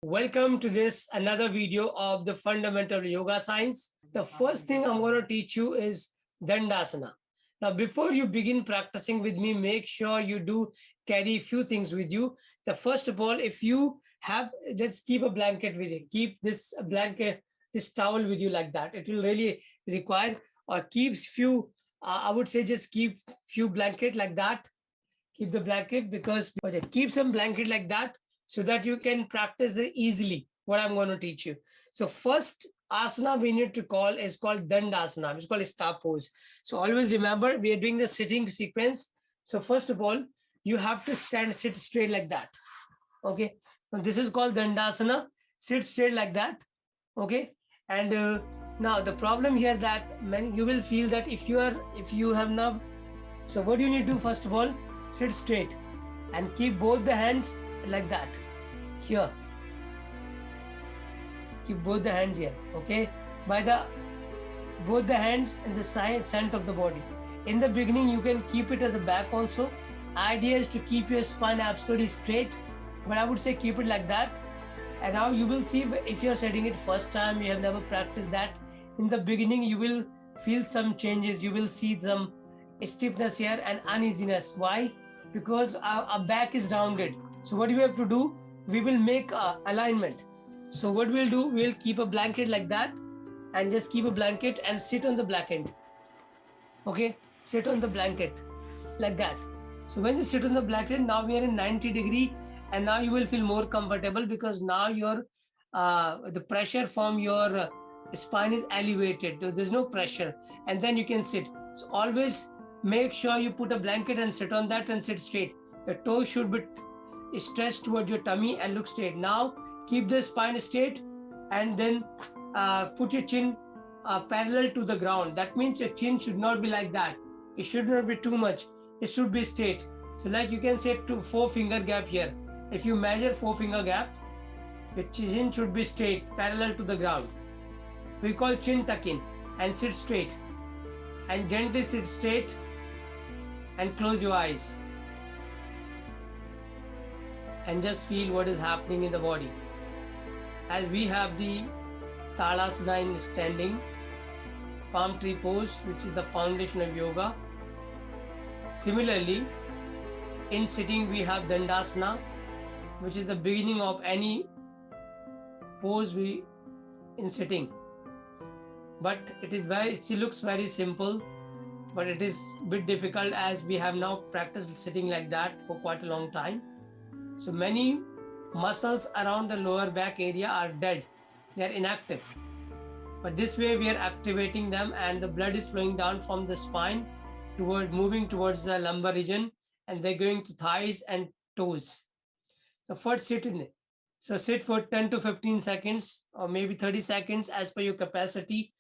Welcome to this another video of the fundamental yoga science. The first thing I'm going to teach you is Dandasana. Now, before you begin practicing with me, make sure you do carry a few things with you. The first of all, if you have, just keep a blanket with you. Keep this blanket, this towel with you like that. It will really require or keeps few. I would say just keep few blanket like that. Keep the blanket because keep some blanket like that so that you can practice it easily what I'm going to teach you. So first asana we need to call is called Dandasana, which is called a star pose. So always remember we are doing the sitting sequence. So first of all, you have to sit straight like that. Okay. Now this is called Dandasana. Sit straight like that. Okay. And now the problem here that you will feel that if you have now, so what you need to do first of all, sit straight and keep both the hands like that. Here. Keep both the hands here. Okay. By the both the hands in the side center of the body. In the beginning, you can keep it at the back also. Idea is to keep your spine absolutely straight, but I would say keep it like that. And now you will see if you're setting it first time, you have never practiced that. In the beginning, you will feel some changes. You will see some stiffness here and uneasiness. Why? Because our back is rounded. So what we have to do, we will make alignment. So what we'll do, we'll keep a blanket like that and just keep a blanket and sit on the blanket. Okay, sit on the blanket like that. So when you sit on the blanket, now we are in 90-degree and now you will feel more comfortable because now your the pressure from your spine is elevated. There's no pressure and then you can sit. So always make sure you put a blanket and sit on that and sit straight. Your toes should be stretched towards your tummy and look straight. Now keep the spine straight and then put your chin parallel to the ground. That means your chin should not be like that. It should not be too much. It should be straight. So like you can say to 4-finger gap here. If you measure 4-finger gap, your chin should be straight, parallel to the ground. We call chin tuck in and sit straight. And gently sit straight and close your eyes. And just feel what is happening in the body. As we have the Tadasana in standing, palm tree pose, which is the foundation of yoga. Similarly, in sitting we have Dandasana, which is the beginning of any pose we in sitting. But it looks very simple, but it is a bit difficult as we have now practiced sitting like that for quite a long time. So many muscles around the lower back area are dead. They are inactive. But this way we are activating them and the blood is flowing down from the spine moving towards the lumbar region and they're going to thighs and toes. So first sit in it. So sit for 10 to 15 seconds or maybe 30 seconds as per your capacity.